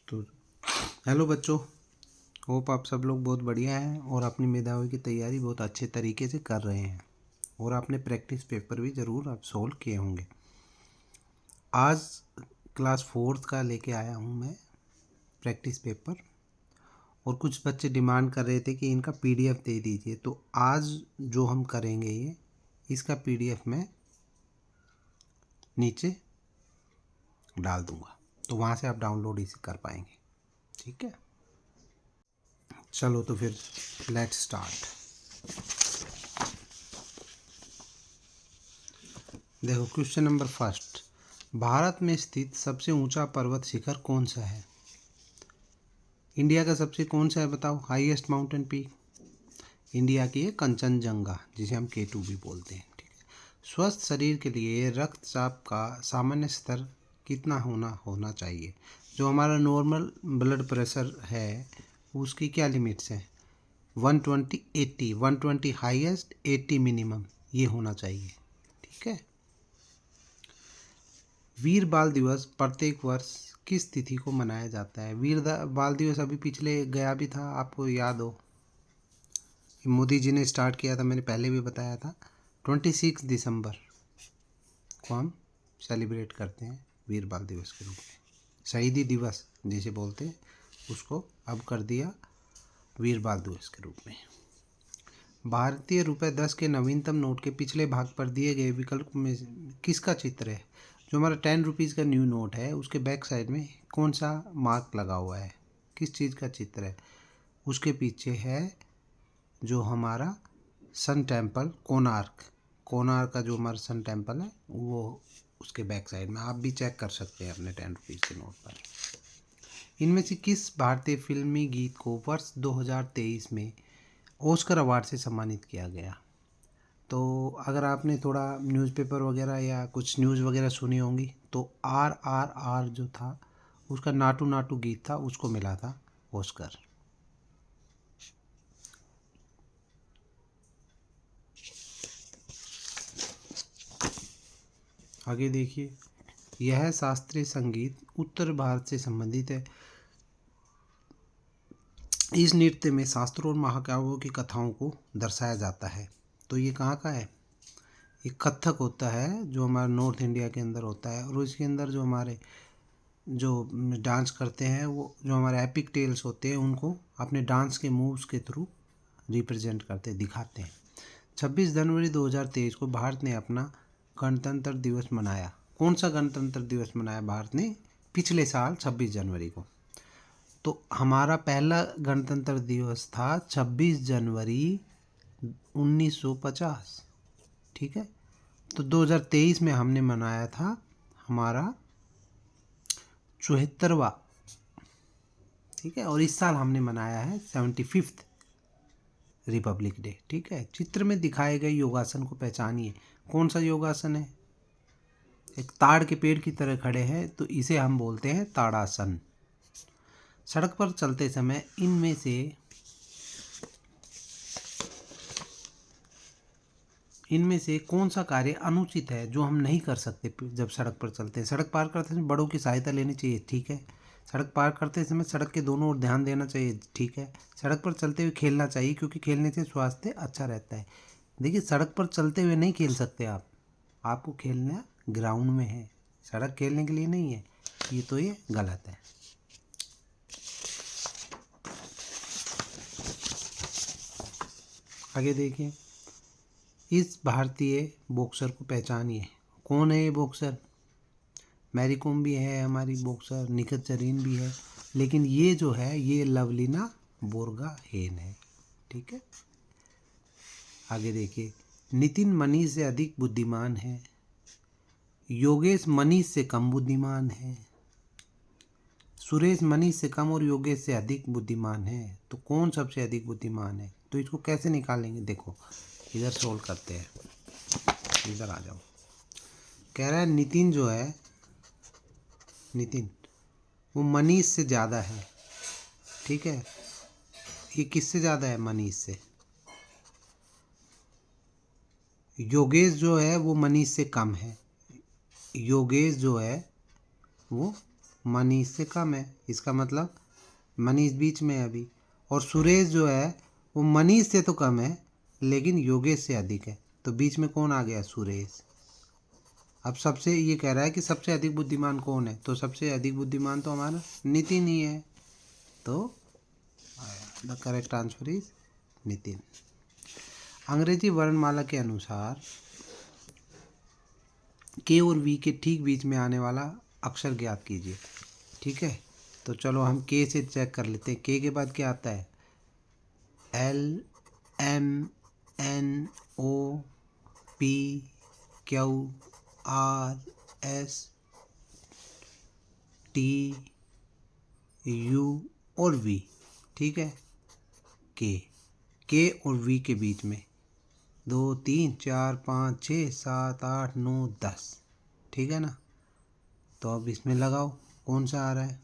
तो हेलो बच्चों, होप आप सब लोग बहुत बढ़िया हैं और अपनी मेधावी की तैयारी बहुत अच्छे तरीके से कर रहे हैं और आपने प्रैक्टिस पेपर भी ज़रूर आप सोल्व किए होंगे। आज क्लास 4th का लेके आया हूँ मैं प्रैक्टिस पेपर और कुछ बच्चे डिमांड कर रहे थे कि इनका पीडीएफ दे दीजिए। तो आज जो हम करेंगे इसका पीडीएफ मैं नीचे डाल दूँगा, तो वहाँ से आप डाउनलोड इसे कर पाएंगे। ठीक है, चलो तो फिर लेट्स स्टार्ट। देखो क्वेश्चन नंबर फर्स्ट, भारत में स्थित सबसे ऊंचा पर्वत शिखर कौन सा है? इंडिया का सबसे कौन सा है बताओ, हाईएस्ट माउंटेन पीक? इंडिया की है कंचनजंगा, जिसे हम K2 भी बोलते हैं। ठीक है, स्वस्थ शरीर के लिए रक्तचाप का सामान्य स्तर कितना होना चाहिए? जो हमारा नॉर्मल ब्लड प्रेशर है उसकी क्या लिमिट्स है? 120 80, 120 हाईएस्ट, 80 मिनिमम, ये होना चाहिए। ठीक है, वीर बाल दिवस प्रत्येक वर्ष किस तिथि को मनाया जाता है? वीर बाल दिवस अभी पिछले गया भी था, आपको याद हो, मोदी जी ने स्टार्ट किया था, मैंने पहले भी बताया था। 26 दिसंबर को हम सेलिब्रेट करते हैं वीर बाल दिवस के रूप में। शहीदी दिवस जिसे बोलते हैं उसको अब कर दिया वीर बाल दिवस के रूप में। भारतीय रुपये 10 के नवीनतम नोट के पिछले भाग पर दिए गए विकल्प में किसका चित्र है? जो हमारा 10 रुपीज़ का न्यू नोट है उसके बैक साइड में कौन सा मार्क लगा हुआ है, किस चीज़ का चित्र है? उसके पीछे है जो हमारा सन टेम्पल, कोणार्क का जो हमारा सन टेम्पल है वो उसके बैक साइड में, आप भी चेक कर सकते हैं अपने 10 रुपीज़ के नोट पर। इनमें से किस भारतीय फिल्मी गीत को वर्ष 2023 में ऑस्कर अवार्ड से सम्मानित किया गया? तो अगर आपने थोड़ा न्यूज़पेपर वगैरह या कुछ न्यूज़ वगैरह सुनी होंगी तो RRR जो था उसका नाटू नाटू गीत था, उसको मिला था ऑस्कर। आगे देखिए, यह शास्त्रीय संगीत उत्तर भारत से संबंधित है। इस नृत्य में शास्त्रों और महाकाव्यों की कथाओं को दर्शाया जाता है। तो ये कहाँ का है? ये कथक होता है जो हमारा नॉर्थ इंडिया के अंदर होता है और इसके अंदर जो हमारे जो डांस करते हैं वो जो हमारे एपिक टेल्स होते हैं उनको अपने डांस के मूव्स के थ्रू रिप्रेजेंट करते दिखाते हैं। 26 जनवरी 2023 को भारत ने अपना गणतंत्र दिवस मनाया। कौन सा गणतंत्र दिवस मनाया भारत ने? पिछले साल 26 जनवरी को। तो हमारा पहला गणतंत्र दिवस था 26 जनवरी 1950। ठीक है, तो 2023 में हमने मनाया था हमारा 74वां। ठीक है, और इस साल हमने मनाया है 75th रिपब्लिक डे। ठीक है, चित्र में दिखाए गए योगासन को पहचानिए। कौन सा योगासन है? एक ताड़ के पेड़ की तरह खड़े हैं तो इसे हम बोलते हैं ताड़ासन। सड़क पर चलते समय इनमें से कौन सा कार्य अनुचित है जो हम नहीं कर सकते जब सड़क पर चलते हैं? सड़क पार करते समय बड़ों की सहायता लेनी चाहिए, ठीक है। सड़क पार करते समय सड़क के दोनों ओर ध्यान देना चाहिए, ठीक है। सड़क पर चलते हुए खेलना चाहिए क्योंकि खेलने से स्वास्थ्य अच्छा रहता है। देखिए, सड़क पर चलते हुए नहीं खेल सकते आपको खेलना ग्राउंड में है, सड़क खेलने के लिए नहीं है। ये गलत है। आगे देखिए, इस भारतीय बॉक्सर को पहचानिए। कौन है ये बॉक्सर? मैरी कॉम भी है हमारी बॉक्सर, निखत जरीन भी है, लेकिन ये जो है ये लवलीना बोरगोहेन है। ठीक है, आगे देखिए, नितिन मनीष से अधिक बुद्धिमान है, योगेश मनीष से कम बुद्धिमान है, सुरेश मनीष से कम और योगेश से अधिक बुद्धिमान है। तो कौन सबसे अधिक बुद्धिमान है? तो इसको कैसे निकालेंगे? देखो, इधर सोल्व करते हैं, इधर आ जाओ। कह रहा है नितिन जो है, नितिन वो मनीष से ज़्यादा है। ठीक है, ये किससे ज़्यादा है? मनीष से। योगेश जो है वो मनीष से कम है, योगेश जो है वो मनीष से कम है, इसका मतलब मनीष बीच में है अभी। और सुरेश जो है वो मनीष से तो कम है लेकिन योगेश से अधिक है, तो बीच में कौन आ गया? सुरेश। अब सबसे ये कह रहा है कि सबसे अधिक बुद्धिमान कौन है, तो सबसे अधिक बुद्धिमान तो हमारा नितिन ही है, तो the correct answer is Nitin. अंग्रेजी वर्णमाला के अनुसार के और वी के ठीक बीच में आने वाला अक्षर ज्ञात कीजिए। ठीक है, तो चलो हम के से चेक कर लेते हैं। के बाद क्या आता है? L M N O P Q R S T U और वी। ठीक है, के और वी के बीच में 2 3 4 5 6 7 8 9 10। ठीक है ना, तो अब इसमें लगाओ कौन सा आ रहा है?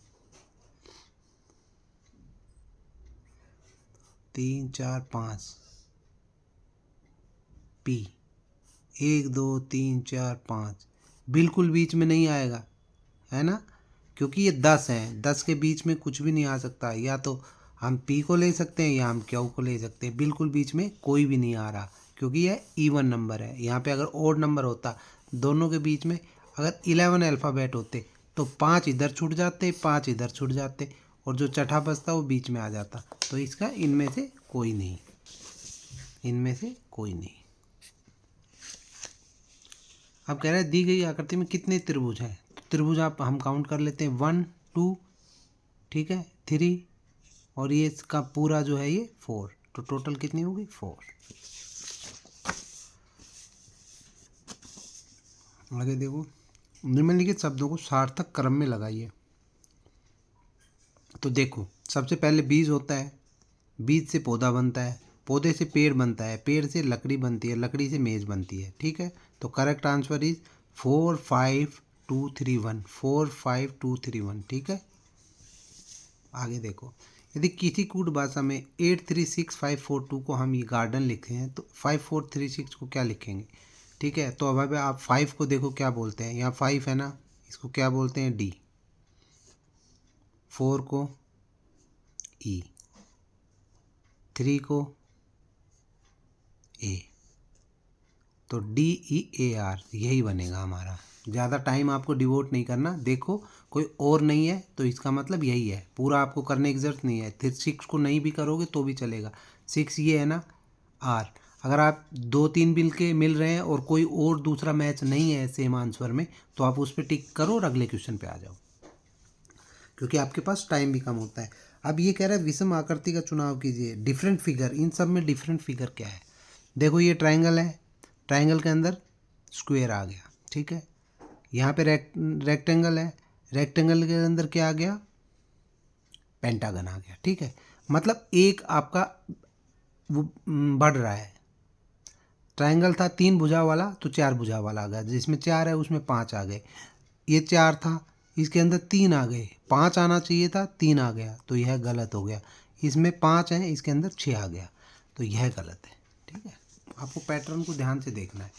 3 4 5 पी 1 2 3 4 5 बिल्कुल बीच में नहीं आएगा, है ना, क्योंकि ये 10 है। 10 के बीच में कुछ भी नहीं आ सकता। या तो हम पी को ले सकते हैं या हम क्यू को ले सकते हैं, बिल्कुल बीच में कोई भी नहीं आ रहा क्योंकि यह इवन नंबर है। यहाँ पे अगर ओड नंबर होता दोनों के बीच में, अगर 11 अल्फ़ाबेट होते तो 5 इधर छूट जाते, 5 इधर छूट जाते और जो छठा बचता वो बीच में आ जाता। तो इसका इनमें से कोई नहीं, इनमें से कोई नहीं। अब कह रहे हैं दी गई आकृति में कितने त्रिभुज हैं? तो त्रिभुज आप हम काउंट कर लेते हैं 1 2, ठीक है, 3 और ये इसका पूरा जो है ये 4, तो टोटल कितनी होगी? 4। आगे देखो, निम्नलिखित शब्दों को सार्थक क्रम में लगाइए। तो देखो, सबसे पहले बीज होता है, बीज से पौधा बनता है, पौधे से पेड़ बनता है, पेड़ से लकड़ी बनती है, लकड़ी से मेज़ बनती है। ठीक है, तो करेक्ट आंसर इज 4 5 2 3 1, 4 5 2 3 1। ठीक है, आगे देखो, यदि किसी कूट भाषा में 836542 को हम ये गार्डन लिखे हैं तो 5436 को क्या लिखेंगे? ठीक है, तो अब आप 5 को देखो क्या बोलते हैं, यहाँ 5 है ना, इसको क्या बोलते हैं? डी। 4 को ई, 3 को ए, तो डी ई ए आर यही बनेगा हमारा। ज़्यादा टाइम आपको डिवोट नहीं करना, देखो कोई और नहीं है तो इसका मतलब यही है, पूरा आपको करने की ज़रूरत नहीं है। फिर 6 को नहीं भी करोगे तो भी चलेगा। 6 ये है ना, आर। अगर आप 2-3 बिल के मिल रहे हैं और कोई और दूसरा मैच नहीं है सेम आंसर में, तो आप उस पर टिक करो और अगले क्वेश्चन पे आ जाओ, क्योंकि आपके पास टाइम भी कम होता है। अब ये कह रहा है विषम आकृति का चुनाव कीजिए। डिफरेंट फिगर, इन सब में डिफरेंट फिगर क्या है? देखो ये ट्रायंगल है, ट्रायंगल के अंदर स्क्वायर आ गया। ठीक है, यहाँ पे रेक्टेंगल है, रेक्टेंगल के अंदर क्या आ गया? पेंटागन आ गया। ठीक है, मतलब एक आपका वो बढ़ रहा है। ट्रायंगल था 3 भुजा वाला तो 4 भुजा वाला आ गया, जिसमें 4 है उसमें 5 आ गए। ये 4 था, इसके अंदर 3 आ गए, 5 आना चाहिए था, 3 आ गया, तो यह गलत हो गया। इसमें 5 है, इसके अंदर 6 आ गया, तो यह गलत है। ठीक है, आपको पैटर्न को ध्यान से देखना है।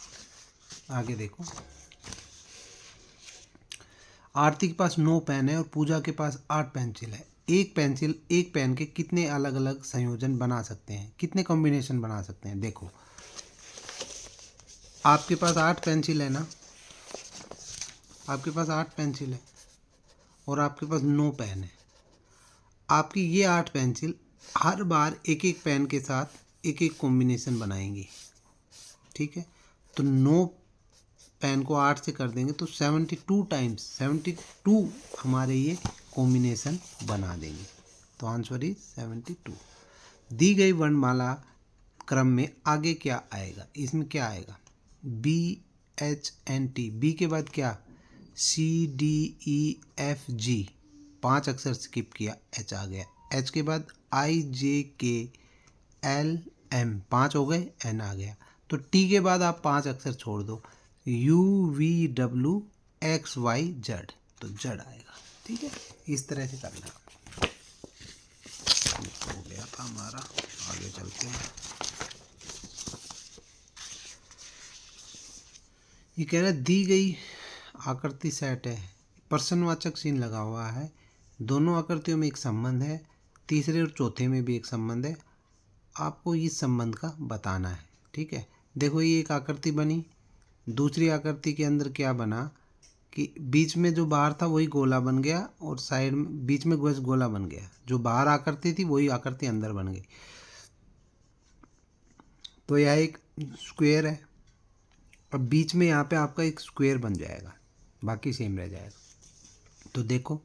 आगे देखो, आरती के पास 9 पेन है और पूजा के पास 8 पेंसिल है। एक पेन के कितने अलग अलग संयोजन बना सकते हैं, कितने कॉम्बिनेशन बना सकते हैं? देखो, आपके पास 8 पेंसिल है ना, आपके पास 8 पेंसिल है और आपके पास 9 पेन है। आपकी ये 8 पेंसिल हर बार एक एक पेन के साथ एक एक कॉम्बिनेशन बनाएंगी। ठीक है, तो 9 पेन को 8 से कर देंगे तो 72 टाइम्स 72 हमारे ये कॉम्बिनेशन बना देंगे, तो आंसर इज 72। दी गई वर्णमाला क्रम में आगे क्या आएगा? इसमें क्या आएगा? B H N T, B के बाद क्या? C D E F G, 5 अक्षर स्किप किया, एच आ गया। एच के बाद आई जे के एल एम, 5 हो गए, एन आ गया। तो टी के बाद आप 5 अक्षर छोड़ दो, U V W X Y Z, तो जेड आएगा। ठीक है, इस तरह से करना। हो गया था हमारा, आगे चलते हैं। ये कह रहा है दी गई आकृति सेट है, प्रश्नवाचक चिन्ह लगा हुआ है। दोनों आकृतियों में एक संबंध है, तीसरे और चौथे में भी एक संबंध है। आपको इस संबंध का बताना है। ठीक है, देखो ये एक आकृति बनी, दूसरी आकृति के अंदर क्या बना कि बीच में जो बाहर था वही गोला बन गया और साइड में बीच में गोला बन गया। जो बाहर आकृति थी वही आकृति अंदर बन गई। तो यह एक स्क्वायर है और बीच में यहाँ पे आपका एक स्क्वायर बन जाएगा, बाकी सेम रह जाएगा। तो देखो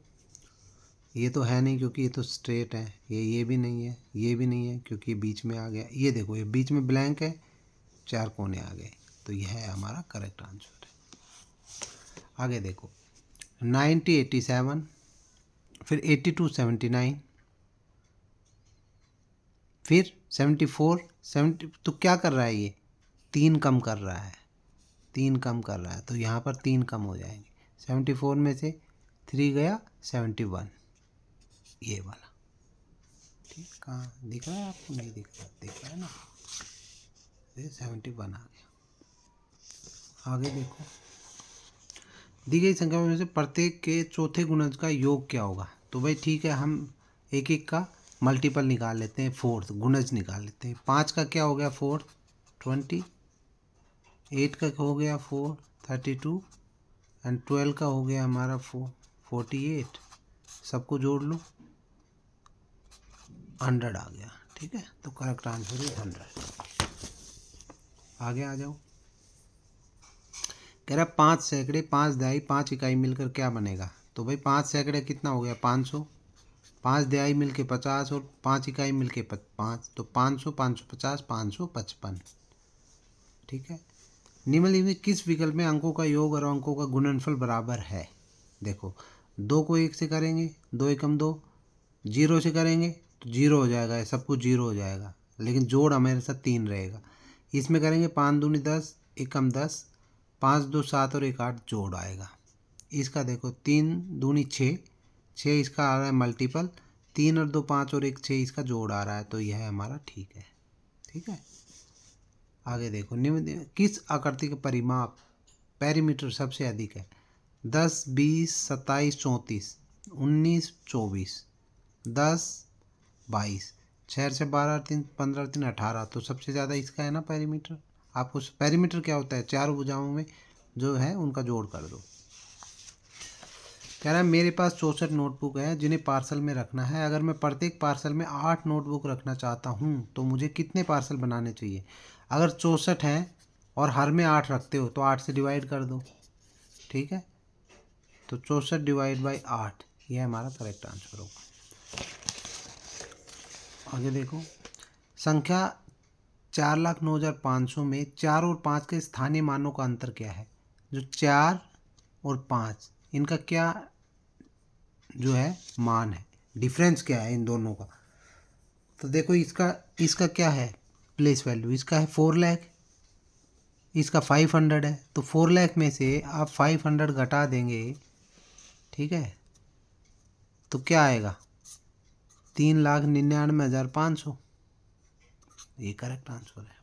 ये तो है नहीं क्योंकि ये तो स्ट्रेट है, ये भी नहीं है, ये भी नहीं है क्योंकि बीच में आ गया। ये देखो ये बीच में ब्लैंक है, 4 कोने आ गए, तो यह है हमारा करेक्ट आंसर है। आगे देखो 90 87, फिर 82 79, फिर 74 70। तो क्या कर रहा है ये? 3 कम कर रहा है, 3 कम कर रहा है, तो यहाँ पर 3 कम हो जाएंगे। 74 में से 3 गया 71, ये वाला। ठीक, कहाँ दिख रहा है आपको? नहीं दिख रहा है ना, ये 71 आ गया। आगे देखो, दी गई संख्या में से प्रत्येक के चौथे गुणज का योग क्या होगा? तो भाई ठीक है, हम एक एक का मल्टीपल निकाल लेते हैं, फोर्थ गुणज निकाल लेते हैं। 5 का क्या हो गया? 4 20, 8 का हो गया 4 32, एंड 12 का हो गया हमारा 4 48। सबको जोड़ लो, 100 आ गया। ठीक है, तो करेक्ट आंसर इज 100। आगे आ जाओ, कह रहा 5 सैकड़े 5 दहाई 5 इकाई मिलकर क्या बनेगा? तो भाई 5 सैकड़े कितना हो गया? 500, 5 दहाई मिलके 50 और 5 इकाई मिलके 5, तो 500 550 555। ठीक है, निम्नलिखित किस विकल्प में अंकों का योग और अंकों का गुणनफल बराबर है? देखो 2 को 1 से करेंगे, 2 एकम 2, 0 से करेंगे तो 0 हो जाएगा, सब कुछ 0 हो जाएगा, लेकिन जोड़ हमारे साथ 3 रहेगा। इसमें करेंगे 5 दूनी 10, एकम 10, 5 2 7 और 1 8, जोड़ आएगा। इसका देखो 3 दूनी 6, 6 इसका आ रहा है मल्टीपल, 3 और 2 5 और 1 6 इसका जोड़ आ रहा है, तो यह हमारा ठीक है। ठीक है, आगे देखो, निम्न किस आकृति का परिमाप पेरीमीटर सबसे अधिक है? 10 20 27 34, 19 24, 10 22, 6 से 12 3 15 3 18, तो सबसे ज़्यादा इसका है ना पेरीमीटर। आपको पेरीमीटर क्या होता है? 4 भुजाओं में जो है उनका जोड़ कर दो। कह रहा है मेरे पास 64 नोटबुक है जिन्हें पार्सल में रखना है। अगर मैं प्रत्येक पार्सल में 8 नोटबुक रखना चाहता हूँ तो मुझे कितने पार्सल बनाने चाहिए? अगर 64 हैं और हर में 8 रखते हो तो 8 से डिवाइड कर दो। ठीक है, तो 64 डिवाइड बाई 8, यह हमारा करेक्ट आंसर होगा। आगे देखो, संख्या 4,09,500 में 4 और 5 के स्थानीय मानों का अंतर क्या है? जो 4 और 5 इनका क्या जो है मान है, डिफरेंस क्या है इन दोनों का? तो देखो इसका क्या है प्लेस वैल्यू? इसका है 4 लाख, इसका 500 है, तो 4 लाख में से आप 500 घटा देंगे। ठीक है, तो क्या आएगा? 3,99,500, ये करेक्ट आंसर है।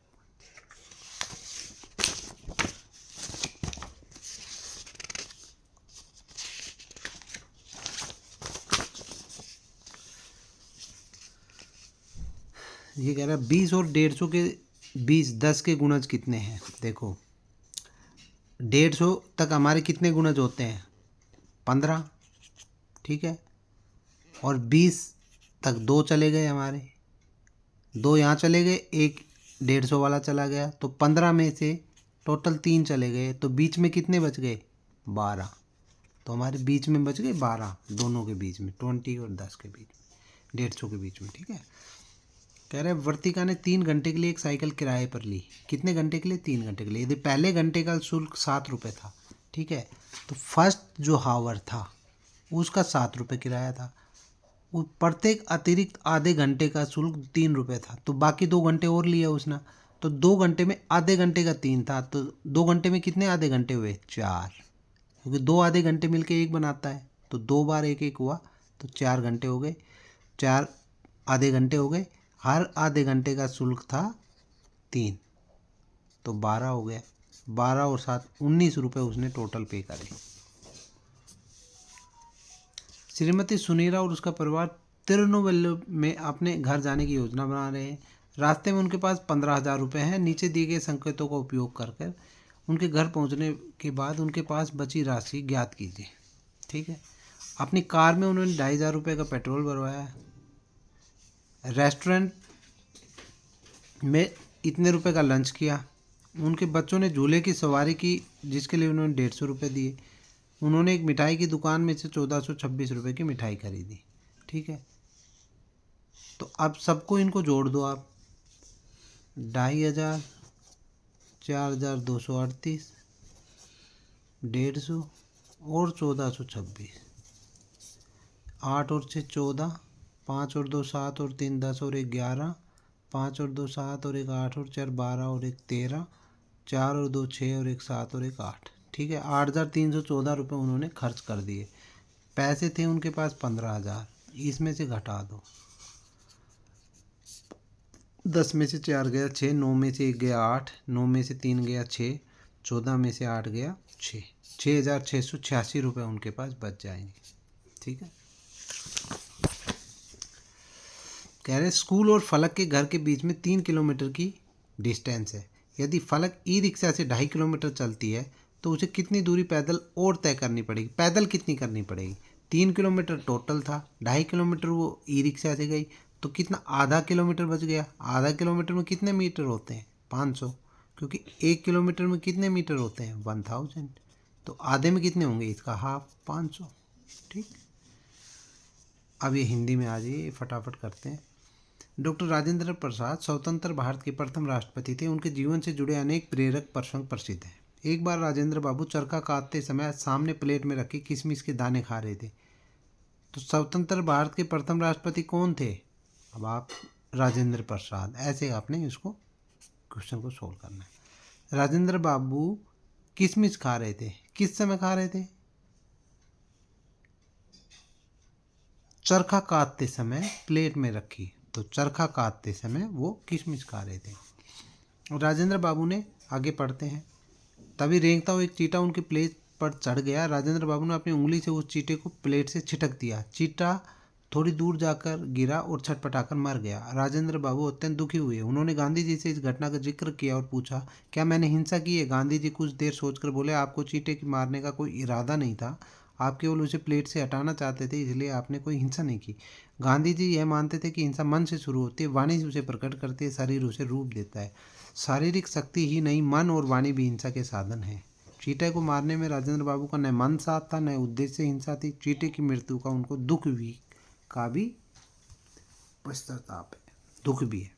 ये कह रहा है 20 और 150 के 10 के गुणज कितने हैं? देखो 150 तक हमारे कितने गुणज होते हैं? 15। ठीक है, और 20 तक 2 चले गए हमारे, 2 यहाँ चले गए, एक 150 वाला चला गया, तो 15 में से टोटल 3 चले गए, तो बीच में कितने बच गए? 12। तो हमारे बीच में बच गए 12, दोनों के बीच में, 20 और 10 के बीच में, 150 के बीच में। ठीक है, कह रहे वर्तिका ने 3 घंटे के लिए एक साइकिल किराए पर ली। कितने घंटे के लिए? 3 घंटे के लिए। यदि पहले घंटे का शुल्क 7 रुपये था, ठीक है, तो फर्स्ट जो हावर था उसका 7 रुपये किराया था। वो प्रत्येक अतिरिक्त आधे घंटे का शुल्क 3 रुपये था, तो बाकी 2 घंटे और लिया उसने, तो 2 घंटे में आधे घंटे का 3 था, तो 2 घंटे में कितने आधे घंटे हुए? 4, क्योंकि 2 आधे घंटे मिलके 1 बनाता है, तो 2 बार 1 1 हुआ, तो 4 घंटे हो गए, 4 आधे घंटे हो गए। हर आधे घंटे का शुल्क था 3, तो 12 हो गया। 12 और 7 19 रुपये उसने टोटल पे करे। श्रीमती सुनीरा और उसका परिवार तिरुनेलवेली में अपने घर जाने की योजना बना रहे हैं। रास्ते में उनके पास 15,000 रुपये हैं। नीचे दिए गए संकेतों का उपयोग कर उनके घर पहुंचने के बाद उनके पास बची राशि ज्ञात कीजिए। ठीक है। अपनी कार में उन्होंने 2,500 रुपये का पेट्रोल भरवाया है। रेस्टोरेंट में इतने रुपए का लंच किया। उनके बच्चों ने झूले की सवारी की जिसके लिए उन्होंने 150 रुपये दिए। उन्होंने एक मिठाई की दुकान में से 1426 रुपये की मिठाई खरीदी। ठीक है। तो अब सबको इनको जोड़ दो आप। 2,500, 4,238, 150 और 1426। 8 और 6 14, 5 और 2 7 और 3 10 और 1 11, 5 और 2 7 और 1 8 और 4 12 और 1 13, 4 और 2 6 और 1 7 और 1 8। ठीक है। 8,314 रुपये उन्होंने खर्च कर दिए। पैसे थे उनके पास 15,000। इसमें से घटा दो। 10 में से 4 गया 6, 9 में से 1 गया 8, 9 में से 3 गया 6, 14 में से 8 गया 6। 6,686 रुपये उनके पास बच जाएंगे। ठीक है। कह रहे स्कूल और फलक के घर के बीच में 3 किलोमीटर की डिस्टेंस है। यदि फलक ई रिक्शा से 2.5 किलोमीटर चलती है तो उसे कितनी दूरी पैदल और तय करनी पड़ेगी। पैदल कितनी करनी पड़ेगी। 3 किलोमीटर टोटल था, 2.5 किलोमीटर वो ई रिक्शा से गई तो कितना, आधा किलोमीटर बच गया। आधा किलोमीटर में कितने मीटर होते हैं, 500, क्योंकि 1 किलोमीटर में कितने मीटर होते हैं, 1000। तो आधे में कितने होंगे, इसका हाफ, 500। ठीक। अब ये हिंदी में आ जाइए, फटाफट करते हैं। डॉक्टर राजेंद्र प्रसाद स्वतंत्र भारत के प्रथम राष्ट्रपति थे। उनके जीवन से जुड़े अनेक प्रेरक प्रसंग प्रसिद्ध हैं। एक बार राजेंद्र बाबू चरखा काटते समय सामने प्लेट में रखी किशमिश के दाने खा रहे थे। तो स्वतंत्र भारत के प्रथम राष्ट्रपति कौन थे। अब आप राजेंद्र प्रसाद, ऐसे आपने इसको क्वेश्चन को सोल्व करना है। राजेंद्र बाबू किशमिश खा रहे थे, किस समय खा रहे थे, चरखा काटते समय प्लेट में रखी, तो चरखा काटते समय वो किशमिश खा रहे थे। राजेंद्र बाबू ने, आगे पढ़ते हैं, तभी रेंगता हुआ एक चींटा उनकी प्लेट पर चढ़ गया। राजेंद्र बाबू ने अपनी उंगली से उस चींटे को प्लेट से छिटक दिया। चींटा थोड़ी दूर जाकर गिरा और छटपटाकर मर गया। राजेंद्र बाबू अत्यंत दुखी हुए। उन्होंने गांधी जी से इस घटना का जिक्र किया और पूछा, क्या मैंने हिंसा की है। गांधी जी कुछ देर सोचकर बोले, आपको चींटे की मारने का कोई इरादा नहीं था, आप केवल उसे प्लेट से हटाना चाहते थे, इसलिए आपने कोई हिंसा नहीं की। गांधी जी यह मानते थे कि हिंसा मन से शुरू होती है, वाणी उसे प्रकट करती है, शरीर उसे रूप देता है। शारीरिक शक्ति ही नहीं, मन और वाणी भी हिंसा के साधन हैं। चींटे को मारने में राजेंद्र बाबू का न मन साथ था, न उद्देश्य से हिंसा थी। चींटे की मृत्यु का उनको दुख भी पश्चाताप है, दुख भी है।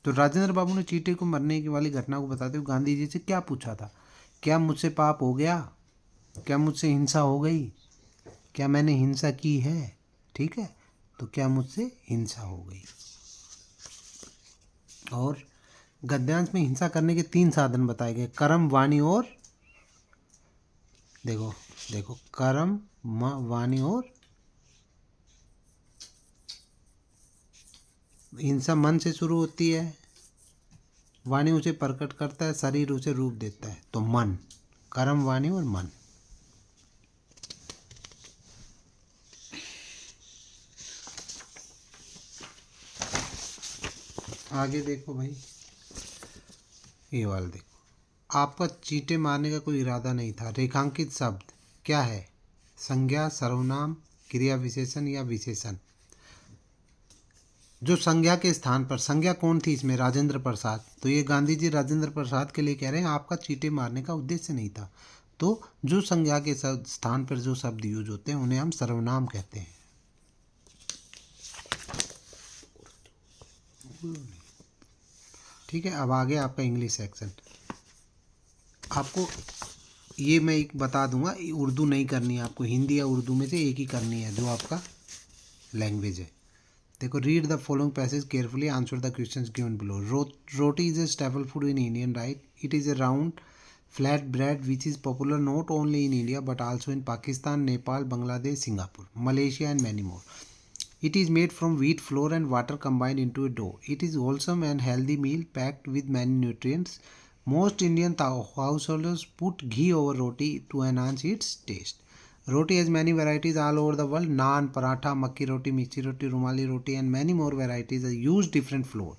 तो राजेंद्र बाबू ने चींटे को मरने की वाली घटना को बताते हुए गांधी जी से क्या पूछा था, क्या मुझसे पाप हो गया, क्या मुझसे हिंसा हो गई, क्या मैंने हिंसा की है। ठीक है। तो क्या मुझसे हिंसा हो गई। और गद्यांश में हिंसा करने के 3 साधन बताए गए, कर्म, वाणी और, देखो कर्म, वाणी और, हिंसा मन से शुरू होती है, वाणी उसे प्रकट करता है, शरीर उसे रूप देता है। तो मन, कर्म, वाणी और मन। आगे देखो भाई, ये वाला देखो, आपका चींटे मारने का कोई इरादा नहीं था। रेखांकित शब्द क्या है, संज्ञा, सर्वनाम, क्रिया विशेषण या विशेषण। जो संज्ञा के स्थान पर, संज्ञा कौन थी इसमें, राजेंद्र प्रसाद। तो ये गांधी जी राजेंद्र प्रसाद के लिए कह रहे हैं आपका चींटे मारने का उद्देश्य नहीं था। तो जो संज्ञा के स्थान पर जो शब्द यूज होते हैं उन्हें हम सर्वनाम कहते हैं। ठीक है। अब आगे आपका इंग्लिश सेक्शन। आपको ये मैं एक बता दूंगा, उर्दू नहीं करनी है आपको, हिंदी या उर्दू में से एक ही करनी है जो आपका लैंग्वेज है। देखो, read the following passage carefully, answer the questions given below. Roti is a staple food in Indian right. It is A round flat bread which is popular not only in India but also in Pakistan, Nepal, Bangladesh, Singapore, Malaysia and many more. It is made from wheat flour and water combined into a dough. It is wholesome and healthy meal packed with many nutrients. Most Indian households put ghee over roti to enhance its taste. Roti has many varieties all over the world. Naan, paratha, makki roti, mixi roti, rumali roti, and many more varieties use different flour.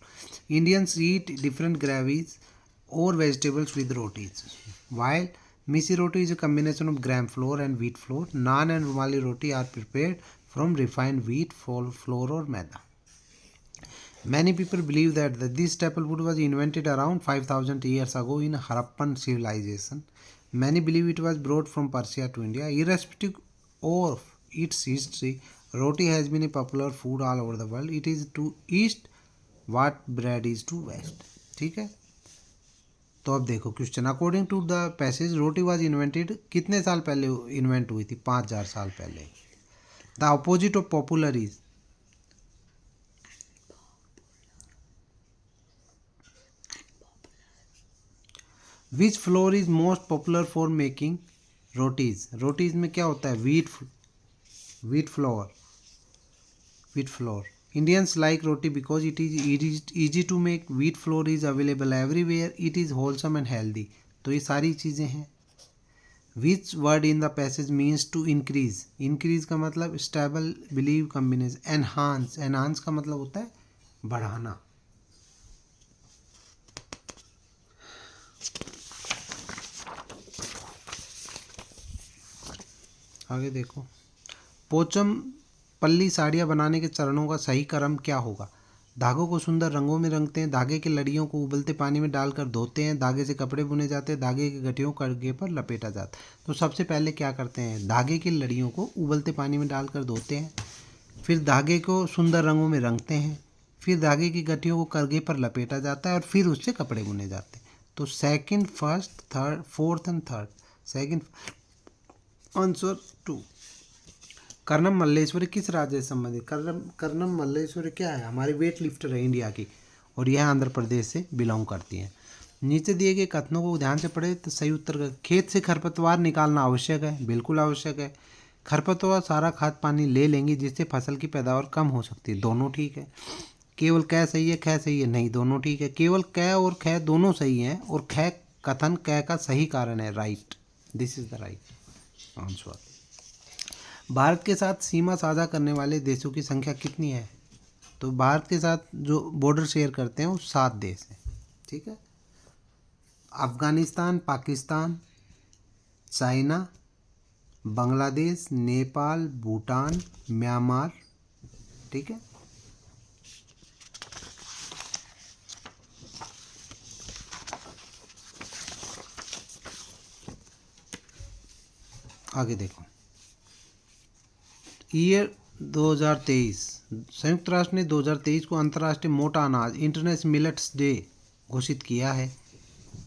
Indians eat different gravies or vegetables with rotis. While mixi roti is a combination of gram flour and wheat flour, naan and rumali roti are prepared from refined wheat flour or maida. Many people believe that this staple food was invented around 5000 years ago in Harappan civilization. Many believe it was brought from Persia to India. Irrespective of its history, roti has been a popular food all over the world. It is to east what bread is to west. ठीक है, तो अब देखो question. According to the passage roti was invented कितने साल पहले invent हुई थी? 5000 साल पहले. The opposite of popular is which flour is most popular for making rotis? रोटीज में क्या होता है? wheat flour. Indians like roti because it is easy to make. Wheat flour is available everywhere. It is wholesome and healthy. तो ये सारी चीज़ें हैं. Which word in the passage means to increase? Increase का मतलब stable, believe, combination. Enhance का मतलब होता है बढ़ाना. आगे देखो. पोचम पल्ली साड़ियाँ बनाने के चरणों का सही क्रम क्या होगा? धागों को सुंदर रंगों में रंगते हैं, धागे की लड़ियों को उबलते पानी में डालकर धोते हैं, धागे से कपड़े बुने जाते हैं, धागे की गठियों को करगे पर लपेटा जाता है. तो सबसे पहले क्या करते हैं? धागे की लड़ियों को उबलते पानी में डालकर धोते हैं, फिर धागे को सुंदर रंगों में रंगते हैं, फिर धागे की गठियों को करगे पर लपेटा जाता है और फिर उससे कपड़े बुने जाते हैं. तो second, first, third, fourth and third. Second answer 2. Karnam Malleswari किस राज्य से संबंधित? कर्णम मल्लेश्वरी क्या है? हमारी वेट लिफ्टर है इंडिया की, और यह आंध्र प्रदेश से बिलोंग करती हैं. नीचे दिए गए कथनों को ध्यान से पढ़े तो सही उत्तर का. खेत से खरपतवार निकालना आवश्यक है. बिल्कुल आवश्यक है. खरपतवार सारा खाद पानी ले लेंगे जिससे फसल की पैदावार कम हो सकती है. दोनों ठीक है. केवल कै सही है, ख सही है? नहीं, दोनों ठीक है. केवल कै और ख दोनों सही हैं और ख कथन कै का सही कारण है. Right, this is the right answer. Bharat के साथ सीमा साझा करने वाले देशों की संख्या कितनी है? तो भारत के साथ जो बॉर्डर शेयर करते हैं वो 7 देश हैं. ठीक है. Afghanistan, Pakistan, China, Bangladesh, Nepal, Bhutan, Myanmar. ठीक है. आगे देखो. ईयर 2023, संयुक्त राष्ट्र ने 2023 को अंतर्राष्ट्रीय मोटा अनाज इंटरनेशनल मिलेट्स डे घोषित किया है.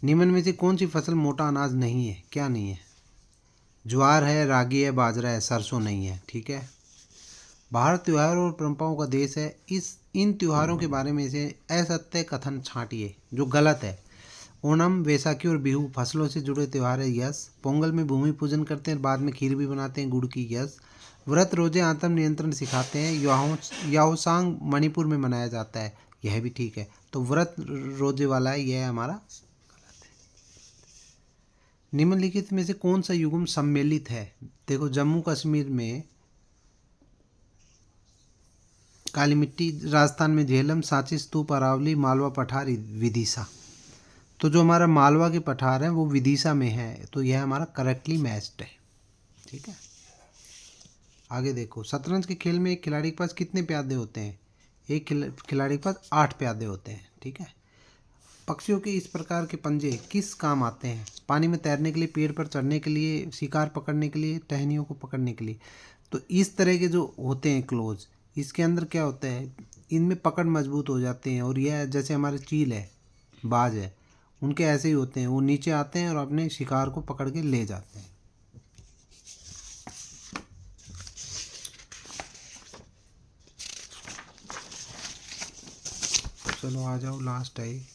निम्न में से कौन सी फसल मोटा अनाज नहीं है? क्या नहीं है? ज्वार है, रागी है, बाजरा है, सरसों नहीं है. ठीक है. भारत त्योहारों और परंपराओं का देश है. इन त्योहारों के बारे में से असत्य कथन छांटिए जो गलत है. ओणम, वैसाखी और बिहू फसलों से जुड़े त्यौहार है. यस. पोंगल में भूमि पूजन करते हैं, बाद में खीर भी बनाते हैं गुड़ की. यस. व्रत रोजे आत्म नियंत्रण सिखाते हैं. याओसांग मणिपुर में मनाया जाता है. यह भी ठीक है. तो व्रत रोजे वाला है, यह हमारा गलत है. निम्नलिखित में से कौन सा युग्म सम्मिलित है? देखो, जम्मू कश्मीर में काली मिट्टी, राजस्थान में झेलम, सांची स्तूप, अरावली, मालवा पठार, विदिशा. तो जो हमारा मालवा के पठार हैं वो विदिशा में है, तो यह हमारा करेक्टली मैच्ड है. ठीक है. आगे देखो. शतरंज के खेल में एक खिलाड़ी के पास कितने प्यादे होते हैं? एक खिलाड़ी के पास 8 प्यादे होते हैं. ठीक है. पक्षियों के इस प्रकार के पंजे किस काम आते हैं? पानी में तैरने के लिए, पेड़ पर चढ़ने के लिए, शिकार पकड़ने के लिए, टहनियों को पकड़ने के लिए. तो इस तरह के जो होते हैं क्लोज, इसके अंदर क्या होता है? इनमें पकड़ मजबूत हो जाते हैं. और यह जैसे हमारे चील है, बाज है, उनके ऐसे ही होते हैं. वो नीचे आते हैं और अपने शिकार को पकड़ के ले जाते हैं. चलो आ जाओ, लास्ट है.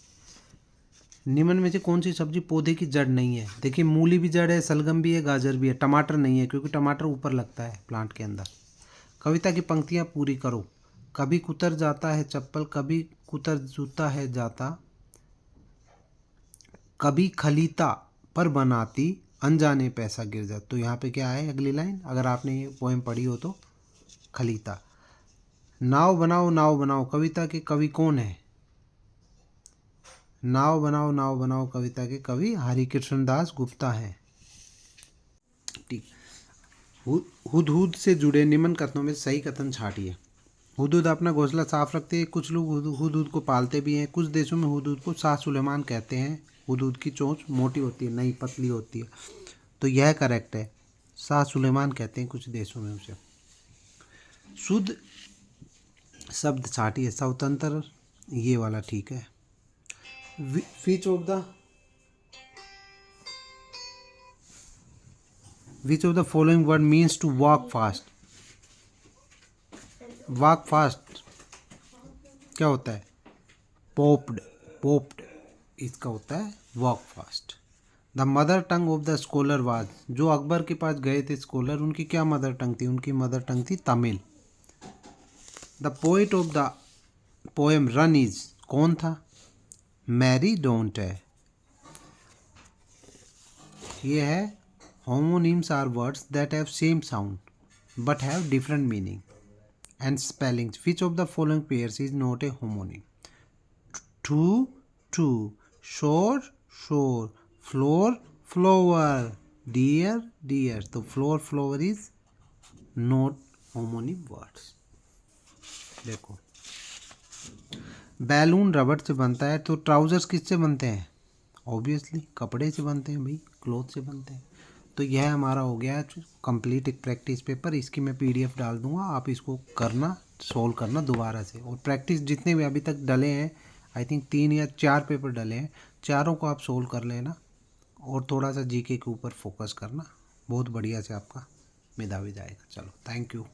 निम्न में से कौन सी सब्जी पौधे की जड़ नहीं है? देखिए, मूली भी जड़ है, सलगम भी है, गाजर भी है. टमाटर नहीं है क्योंकि टमाटर ऊपर लगता है प्लांट के अंदर. कविता की पंक्तियाँ पूरी करो. कभी कुतर जाता है चप्पल, कभी कुतर जूता है जाता, कभी खलीता पर बनाती अनजाने पैसा गिर जाए। तो यहाँ पे क्या है अगली लाइन, अगर आपने ये पोएम पढ़ी हो तो, खलीता। नाव बनाओ कविता के कवि कौन है? नाव बनाओ कविता के कवि हरिकृष्ण दास गुप्ता हैं। ठीक। हुदहुद से जुड़े निम्न कथनों में सही कथन छांटिए। हुदहुद अपना घोंसला साफ रखते हैं। कुछ लोग हुदहुद को पालते भी हैं। कुछ देशों में हुदहुद को शाह सुलेमान कहते हैं। हुदहुद की चोंच मोटी होती है, नहीं पतली होती है। तो यह करेक्ट है, शाह सुलेमान कहते हैं कुछ देशों में उसे। शुद्ध शब्द छांटिए। स्वतंत्र, ये वाला ठीक है। Which of the following word means to walk fast? Walk fast क्या होता है? पोप्ड इसका होता है walk fast. The mother tongue of the scholar was, जो अकबर के पास गए थे स्कॉलर, उनकी क्या मदर टंग थी? उनकी मदर टंग थी Tamil. The poet of the poem run is, कौन था? मैरी डोंट है। ये है homonyms are words that have same sound but have different meaning and spellings. Which of the following pairs is not a homonym? To, shore, floor, flower, dear. तो flower is not homonym words. देखो, balloon रबड़ से बनता है, तो trousers किससे बनते हैं? ऑब्वियसली कपड़े से बनते हैं भाई, क्लॉथ से बनते हैं। तो यह हमारा हो गया कंप्लीट एक प्रैक्टिस पेपर। इसकी मैं पीडीएफ डाल दूंगा, आप इसको करना, सोल्व करना दोबारा से। और प्रैक्टिस जितने भी अभी तक डले हैं, आई थिंक 3 या 4 पेपर डले हैं, चारों को आप सोल्व कर लेना और थोड़ा सा जीके के ऊपर फोकस करना। बहुत बढ़िया से आपका मेधावी जाएगा। चलो, थैंक यू।